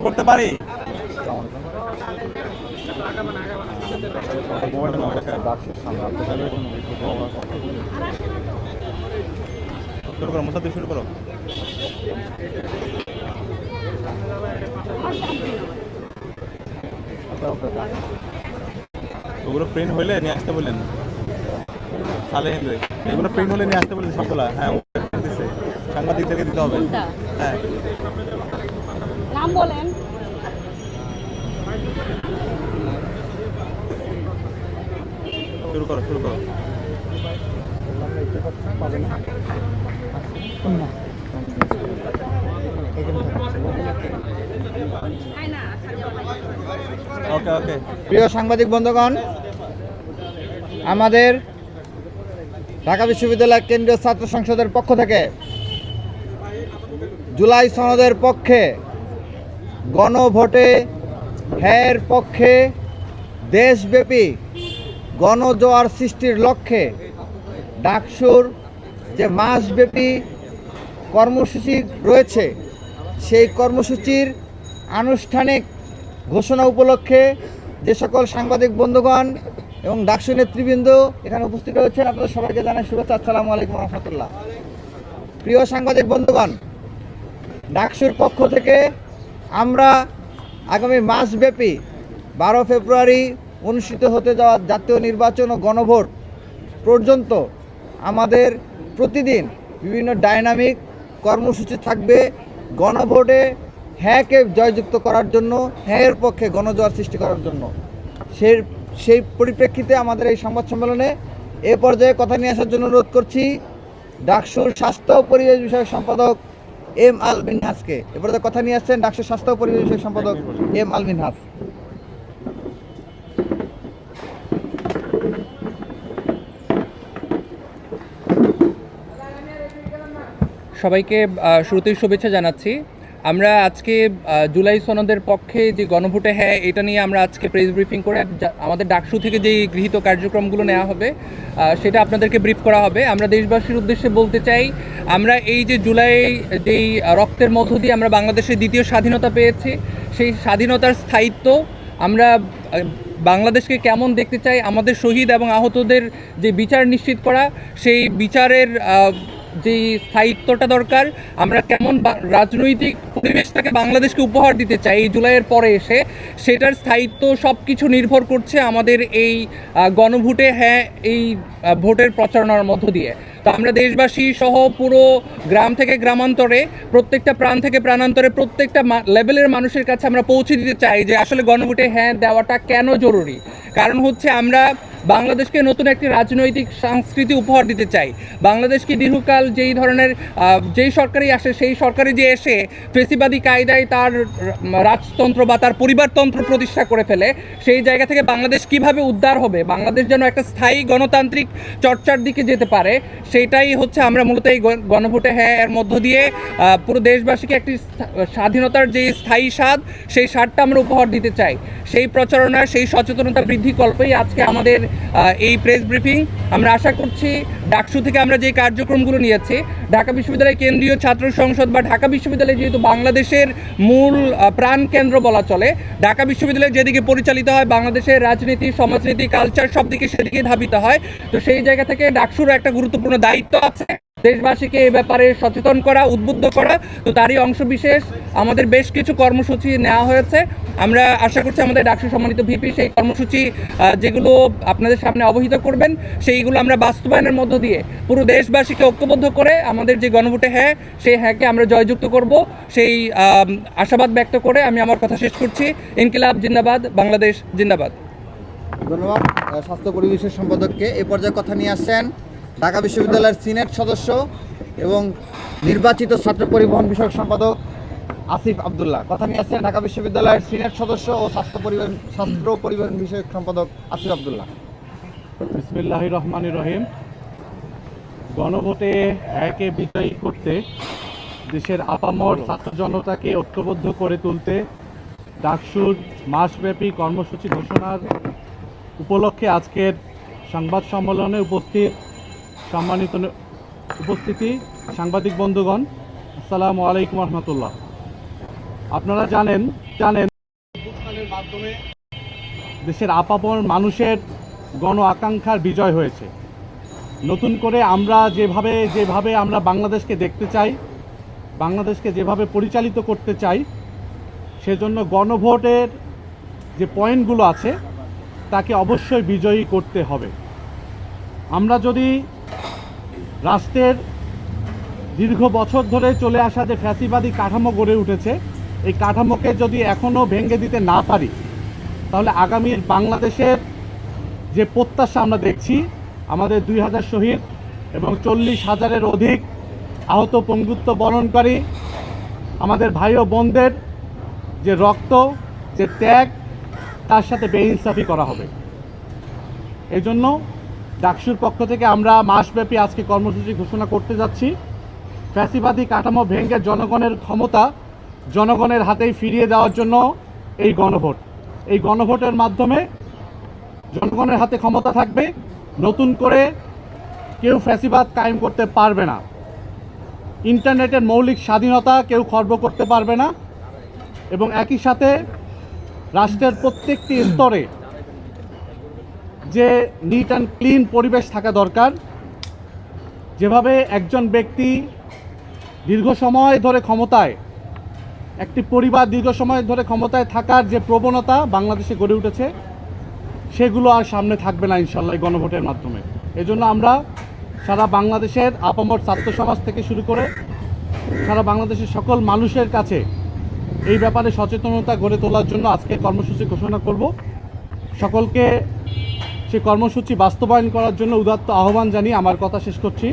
করতে পারি। শুরু করো, মোসাদ্দিক শুরু করো। ওগুলো প্রিন্ট হইলে নিয়ে আসতে বললেন তাহলে এগুলো প্রিন্ট হলে নিয়ে আসতে বললেন সবগুলা। হ্যাঁ, দিচ্ছে সাংবাদিকদেরকে দিতে হবে। হ্যাঁ, নাম বলেন। শুরু করো, শুরু করো। ওকে ওকে। প্রিয় সাংবাদিক বন্ধুগণ, আমাদের ঢাকা বিশ্ববিদ্যালয় কেন্দ্রীয় ছাত্র সংসদের পক্ষ থেকে জুলাই সনদের পক্ষে গণভোটে হ্যাঁর পক্ষে দেশব্যাপী গণজোয়ার সৃষ্টির লক্ষ্যে ডাকসুর যে মাসব্যাপী কর্মসূচি রয়েছে সেই কর্মসূচির আনুষ্ঠানিক ঘোষণা উপলক্ষে যে সকল সাংবাদিক বন্ধুগণ এবং ডাকসু নেতৃবৃন্দ এখানে উপস্থিত রয়েছেন, আপনাদের সবাইকে জানাই শুভেচ্ছা। আসসালামু আলাইকুম রহমতুল্লাহ। প্রিয় সাংবাদিক বন্ধুগণ, ডাকসুর পক্ষ থেকে আমরা আগামী মাসব্যাপী 12 ফেব্রুয়ারি অনুষ্ঠিত হতে যাওয়া জাতীয় নির্বাচন ও গণভোট পর্যন্ত আমাদের প্রতিদিন বিভিন্ন ডাইনামিক কর্মসূচি থাকবে গণভোটে হ্যাঁকে জয়যুক্ত করার জন্য, হ্যাঁর পক্ষে গণজোয়ার সৃষ্টি করার জন্য। সেই পরিপ্রেক্ষিতে আমাদের এই সংবাদ সম্মেলনে এ পর্যায়ে কথা নিয়ে আসার জন্য অনুরোধ করছি ডাকসুর স্বাস্থ্য ও পরিবেশ বিষয়ক সম্পাদক এম আল মিনহাসকে। এ পর্যায়ে কথা নিয়ে আসছেন ডাকসুর স্বাস্থ্য ও পরিবেশ বিষয়ক সম্পাদক এম আল মিনহাস। সবাইকে শুরুতেই শুভেচ্ছা জানাচ্ছি। আমরা আজকে জুলাই সনদের পক্ষে যে গণভোটে হ্যাঁ এটা নিয়ে আমরা আজকে প্রেস ব্রিফিং করে আমাদের ডাকসু থেকে যেই গৃহীত কার্যক্রমগুলো নেওয়া হবে সেটা আপনাদেরকে ব্রিফ করা হবে। আমরা দেশবাসীর উদ্দেশ্যে বলতে চাই, আমরা এই যে জুলাই যেই রক্তের মধ্য দিয়ে আমরা বাংলাদেশের দ্বিতীয় স্বাধীনতা পেয়েছি, সেই স্বাধীনতার স্থায়িত্ব আমরা বাংলাদেশকে কেমন দেখতে চাই, আমাদের শহীদ এবং আহতদের যে বিচার নিশ্চিত করা, সেই বিচারের যেই স্থায়িত্বটা দরকার, আমরা কেমন রাজনৈতিক পরিবেশটাকে বাংলাদেশকে উপহার দিতে চাই এই জুলাইয়ের পরে এসে, সেটার স্থায়িত্ব সব কিছু নির্ভর করছে আমাদের এই গণভোটে হ্যাঁ এই ভোটের প্রচারণার মধ্য দিয়ে। তো আমরা দেশবাসী সহ পুরো গ্রাম থেকে গ্রামান্তরে, প্রত্যেকটা প্রাণ থেকে প্রাণান্তরে, প্রত্যেকটা লেভেলের মানুষের কাছে আমরা পৌঁছে দিতে চাই যে আসলে গণভোটে হ্যাঁ দেওয়াটা কেন জরুরি। কারণ হচ্ছে আমরা বাংলাদেশকে নতুন একটি রাজনৈতিক সংস্কৃতি উপহার দিতে চাই। বাংলাদেশকে দীর্ঘকাল যেই ধরনের যেই সরকারই আসে, সেই সরকারি যে এসে ফেসিবাদী কায়দায় তার রাজতন্ত্র বা তার পরিবারতন্ত্র প্রতিষ্ঠা করে ফেলে, সেই জায়গা থেকে বাংলাদেশ কিভাবে উদ্ধার হবে, বাংলাদেশ যেন একটা স্থায়ী গণতান্ত্রিক চর্চার দিকে যেতে পারে, সেইটাই হচ্ছে আমরা মূলত এই গণভোটে হ্যাঁ এর মধ্য দিয়ে পুরো দেশবাসীকে একটি স্বাধীনতার যে স্থায়ী স্বাদ, সেই স্বাদটা আমরা উপহার দিতে চাই। সেই প্রচারণা, সেই সচেতনতা বৃদ্ধি কল্পেই আজকে আমাদের এই প্রেস ব্রিফিং। আমরা আশা করছি ডাকসু থেকে আমরা যে কার্যক্রমগুলো নিয়েছি, ঢাকা বিশ্ববিদ্যালয় কেন্দ্রীয় ছাত্র সংসদ বা ঢাকা বিশ্ববিদ্যালয় যেহেতু বাংলাদেশের মূল প্রাণ কেন্দ্র বলা চলে, ঢাকা বিশ্ববিদ্যালয় যেদিকে পরিচালিত হয় বাংলাদেশের রাজনীতি, সমাজনীতি, কালচার সব দিকে সেদিকে ধাবিত হয়। তো সেই জায়গা থেকে ডাকসুরও একটা গুরুত্বপূর্ণ দায়িত্ব আছে দেশবাসীকে এই ব্যাপারে সচেতন করা, উদ্বুদ্ধ করা। তো তারই অংশবিশেষ আমাদের বেশ কিছু কর্মসূচি নেওয়া হয়েছে। আমরা আশা করছি আমাদের ডাকসু সম্মানিত ভিপি সেই কর্মসূচি যেগুলো আপনাদের সামনে অবহিত করবেন, সেইগুলো আমরা বাস্তবায়নের মধ্য দিয়ে পুরো দেশবাসীকে ঐক্যবদ্ধ করে আমাদের যে গণভোটে হ্যাঁ, সেই হ্যাঁকে আমরা জয়যুক্ত করব, সেই আশাবাদ ব্যক্ত করে আমি আমার কথা শেষ করছি। ইনকিলাব জিন্দাবাদ, বাংলাদেশ জিন্দাবাদ। ধন্যবাদ স্বাস্থ্য পরিবেশের সম্পাদককে। এ পর্যায়ে কথা নিয়ে আসছেন ঢাকা বিশ্ববিদ্যালয়ের সিনেট সদস্য এবং নির্বাচিত ছাত্র পরিবহন বিষয়ক সম্পাদক আসিফ আবদুল্লাহ। কথা নিয়ে আসছেন ঢাকা বিশ্ববিদ্যালয়ের সিনেট সদস্য ও ছাত্র পরিবহন বিষয়ক সম্পাদক আসিফ আবদুল্লাহ। বিসমিল্লাহির রহমানির রহিম। গণভোটে হ্যাঁকে বিজয়ী করতে, দেশের আপামর ছাত্র জনতাকে ঐক্যবদ্ধ করে তুলতে ডাকসুর মাসব্যাপী কর্মসূচি ঘোষণার উপলক্ষে আজকের সংবাদ সম্মেলনে সম্মানিত উপস্থিতি সাংবাদিক বন্ধুগণ, আসসালামু আলাইকুম রহমতুল্লাহ। আপনারা জানেন মাধ্যমে দেশের আপামর মানুষের গণ আকাঙ্ক্ষার বিজয় হয়েছে। নতুন করে আমরা যেভাবে আমরা বাংলাদেশকে দেখতে চাই, বাংলাদেশকে যেভাবে পরিচালিত করতে চাই, সেজন্য গণভোটের যে পয়েন্টগুলো আছে তাকে অবশ্যই বিজয়ী করতে হবে। আমরা যদি রাষ্ট্রের দীর্ঘ বছর ধরে চলে আসা যে ফ্যাসিবাদী কাঠামো গড়ে উঠেছে, এই কাঠামোকে যদি এখনও ভেঙে দিতে না পারি, তাহলে আগামীর বাংলাদেশের যে প্রত্যাশা আমরা দেখছি, আমাদের 2000 শহীদ এবং 40,000-এর অধিক আহত পঙ্গুত্ব বরণকারী আমাদের ভাই ও বোনদের যে রক্ত, যে ত্যাগ, তার সাথে বেইনসাফি করা হবে। এই জন্য ডাকসুর পক্ষ থেকে আমরা মাসব্যাপী আজকে কর্মসূচি ঘোষণা করতে যাচ্ছি। ফ্যাসিবাদী কাঠামো ভেঙে জনগণের ক্ষমতা জনগণের হাতেই ফিরিয়ে দেওয়ার জন্য এই গণভোট। এই গণভোটের মাধ্যমে জনগণের হাতে ক্ষমতা থাকবে, নতুন করে কেউ ফ্যাসিবাদ কায়েম করতে পারবে না। ইন্টারনেটের মৌলিক স্বাধীনতা কেউ খর্ব করতে পারবে না এবং একই সাথে রাষ্ট্রের প্রত্যেকটি স্তরে যে নিট অ্যান্ড ক্লিন পরিবেশ থাকা দরকার। যেভাবে একজন ব্যক্তি দীর্ঘ সময় ধরে ক্ষমতায়, একটি পরিবার দীর্ঘ সময় ধরে ক্ষমতায় থাকার যে প্রবণতা বাংলাদেশে গড়ে উঠেছে, সেগুলো আর সামনে থাকবে না ইনশাল্লাহ এই গণভোটের মাধ্যমে। এজন্য আমরা সারা বাংলাদেশের আপামর ছাত্র সমাজ থেকে শুরু করে সারা বাংলাদেশের সকল মানুষের কাছে এই ব্যাপারে সচেতনতা গড়ে তোলার জন্য আজকে কর্মসূচি ঘোষণা করব। সকলকে সেই কর্মসূচি বাস্তবায়ন করার জন্য উদাত্ত আহ্বান জানিয়ে আমার কথা শেষ করছি।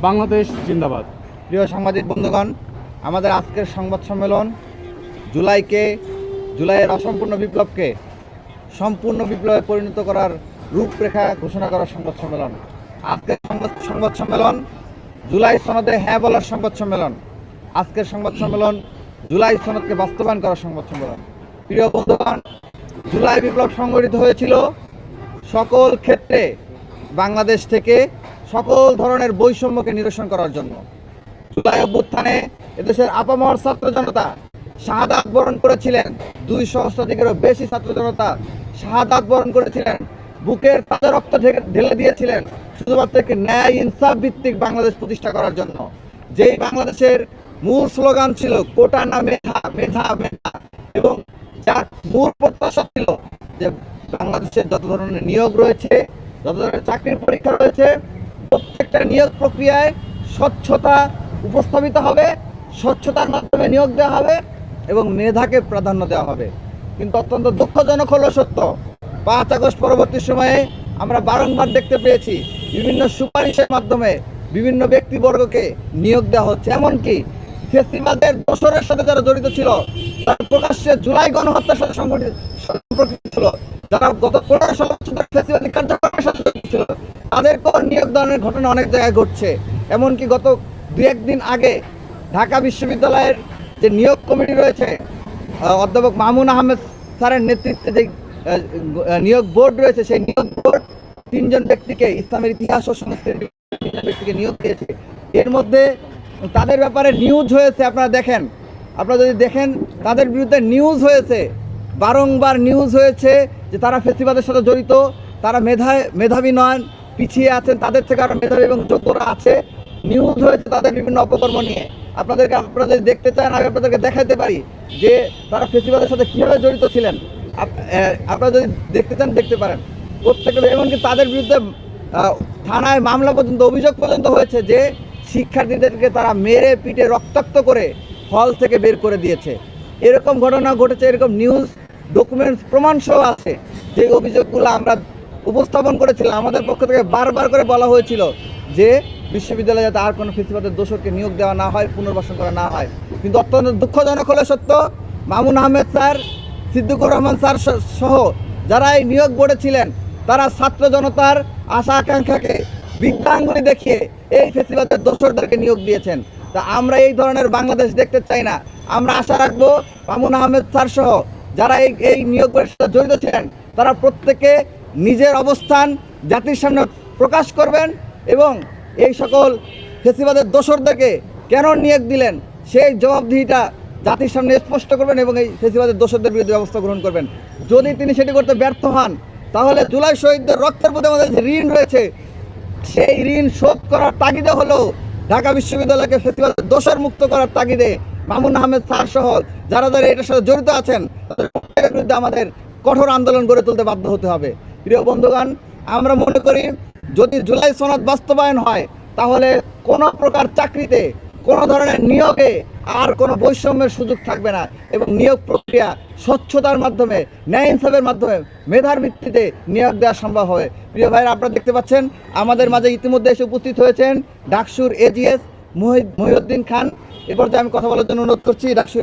বাংলাদেশ জিন্দাবাদ। প্রিয় সাংবাদিক বন্ধুগণ, আমাদের আজকের সংবাদ সম্মেলন জুলাইয়ের অসম্পূর্ণ বিপ্লবকে সম্পূর্ণ বিপ্লবে পরিণত করার রূপরেখা ঘোষণা করার সংবাদ সম্মেলন। আজকের সংবাদ সম্মেলন জুলাই সনদে হ্যাঁ বলার সংবাদ সম্মেলন। আজকের সংবাদ সম্মেলন জুলাই সনদকে বাস্তবায়ন করার সংবাদ সম্মেলন। প্রিয় বন্ধুগণ, জুলাই বিপ্লব সংগঠিত হয়েছিল সকল ক্ষেত্রে বাংলাদেশ থেকে সকল ধরনের বৈষম্যকে নিরসন করার জন্য। জুলাই অভ্যুত্থানে এদেশের আপামর ছাত্র জনতা শাহাদাত বরণ করেছিলেন। 2 সহস্রাধিকেরও বেশি ছাত্র জনতা শাহাদাত বরণ করেছিলেন, বুকের তাজা রক্ত ঢেলে দিয়েছিলেন শুধুমাত্র একটি ন্যায় ইনসাফ ভিত্তিক বাংলাদেশ প্রতিষ্ঠা করার জন্য। যেই বাংলাদেশের মূল স্লোগান ছিল কোটা না মেধা, মেধা মেধা, এবং যার মূল প্রত্যাশা ছিল যে বাংলাদেশের যত ধরনের নিয়োগ রয়েছে, যত ধরনের চাকরির পরীক্ষা রয়েছে, প্রত্যেকটা নিয়োগ প্রক্রিয়ায় স্বচ্ছতা উপস্থাপিত হবে, স্বচ্ছতার মাধ্যমে নিয়োগ দেওয়া হবে এবং মেধাকে প্রাধান্য দেওয়া হবে। কিন্তু অত্যন্ত দুঃখজনক হলো সত্য, 5 আগস্ট পরবর্তী সময়ে আমরা বারংবার দেখতে পেয়েছি বিভিন্ন সুপারিশের মাধ্যমে বিভিন্ন ব্যক্তিবর্গকে নিয়োগ দেওয়া হচ্ছে। এমনকি ফ্যাসিবাদের দোসরের সাথে যারা জড়িত ছিল, তারা প্রকাশ্যে জুলাই গণহত্যার সাথে সম্পর্কিত ছিল, যারা গত 15 বছর ফ্যাসিবাদী কার্যক্রমের সাথে জড়িত ছিল, তাদেরকেও নিয়োগ দানের ঘটনা অনেক জায়গায় ঘটছে। এমনকি গত 2-1 দিন আগে ঢাকা বিশ্ববিদ্যালয়ের যে নিয়োগ কমিটি রয়েছে, অধ্যাপক মামুন আহমেদ স্যারের নেতৃত্বে যে নিয়োগ বোর্ড রয়েছে, সেই নিয়োগ বোর্ড 3 জন ব্যক্তিকে, ইসলামের ইতিহাস ও সংস্কৃতি ব্যক্তিকে নিয়োগ দিয়েছে। এর মধ্যে তাদের ব্যাপারে নিউজ হয়েছে, আপনারা যদি দেখেন তাদের বিরুদ্ধে নিউজ হয়েছে, বারংবার নিউজ হয়েছে যে তারা ফ্যাসিবাদের সাথে জড়িত, তারা মেধাবী নন, পিছিয়ে আছেন, তাদের থেকে আরও মেধাবী এবং যোগ্যরা আছে। নিউজ হয়েছে তাদের বিভিন্ন অপকর্ম নিয়ে। আপনারা যদি দেখতে চান, আমি আপনাদেরকে দেখাতে পারি যে তারা ফ্যাসিবাদের সাথে কীভাবে জড়িত ছিলেন। আপনারা যদি দেখতে চান দেখতে পারেন। প্রত্যেকটা, এমনকি তাদের বিরুদ্ধে থানায় মামলা পর্যন্ত, অভিযোগ পর্যন্ত হয়েছে যে শিক্ষার্থীদেরকে তারা মেরে পিটে রক্তাক্ত করে হল থেকে বের করে দিয়েছে। এরকম ঘটনা ঘটেছে, এরকম নিউজ ডকুমেন্টস প্রমাণ সহ আছে। যে অভিযোগগুলো আমরা উপস্থাপন করেছিলাম, আমাদের পক্ষ থেকে বারবার করে বলা হয়েছিল যে বিশ্ববিদ্যালয়ে যাতে আর কোনো ফ্যাসিবাদের দোষরকে নিয়োগ দেওয়া না হয়, পুনর্বাসন করা না হয়। কিন্তু অত্যন্ত দুঃখজনক হলে সত্য, মামুন আহমেদ স্যার, সিদ্দিকুর রহমান স্যার সহ যারা এই নিয়োগ বোর্ডে ছিলেন, তারা ছাত্র জনতার আশা আকাঙ্ক্ষাকে বৃদ্ধাঙ্গুলি দেখিয়ে এই ফ্যাসিবাদের দোসরদেরকে নিয়োগ দিয়েছেন। তা আমরা এই ধরনের বাংলাদেশ দেখতে চাই না। আমরা আশা রাখবো মামুন আহমেদ স্যার সহ যারা এই নিয়োগ বোর্ডের সাথে জড়িত ছিলেন, তারা প্রত্যেকে নিজের অবস্থান জাতির সামনে প্রকাশ করবেন এবং এই সকল ফ্যাসিবাদের দোসরদেরকে কেন নিয়োগ দিলেন সেই জবাবদিহিটা জাতির সামনে স্পষ্ট করবেন এবং এই ফেসিবাদের দোষরদের বিরুদ্ধে ব্যবস্থা গ্রহণ করবেন। যদি তিনি সেটি করতে ব্যর্থ হন, তাহলে জুলাই শহীদদের রক্তের প্রতি আমাদের যে ঋণ রয়েছে, সেই ঋণ শোধ করার তাগিদে হলো ঢাকা বিশ্ববিদ্যালয়কে ফেসিবাদের দোষর মুক্ত করার তাগিদে মামুন আহমেদ স্যার সহ যারা যারা এটার সাথে জড়িত আছেন তাদের বিরুদ্ধে আমাদের কঠোর আন্দোলন গড়ে তুলতে বাধ্য হতে হবে। প্রিয় বন্ধুগণ, আমরা মনে করি যদি জুলাই সনদ বাস্তবায়ন হয়, তাহলে কোনো প্রকার চাকরিতে কোনো ধরনের নিয়োগে আর কোনো বৈষম্যের সুযোগ থাকবে না এবং নিয়োগ প্রক্রিয়া স্বচ্ছতার মাধ্যমে, ন্যায় ইনসাফের মাধ্যমে, মেধার ভিত্তিতে নিয়োগ দেওয়া সম্ভব হবে। প্রিয় ভাইরা, আপনারা দেখতে পাচ্ছেন আমাদের মাঝে ইতিমধ্যে এসে উপস্থিত হয়েছেন ডাকসুর এজিএস মহিউদ্দিন খান। এ পর্যায়ে আমি কথা বলার জন্য অনুরোধ করছি ডাকসুর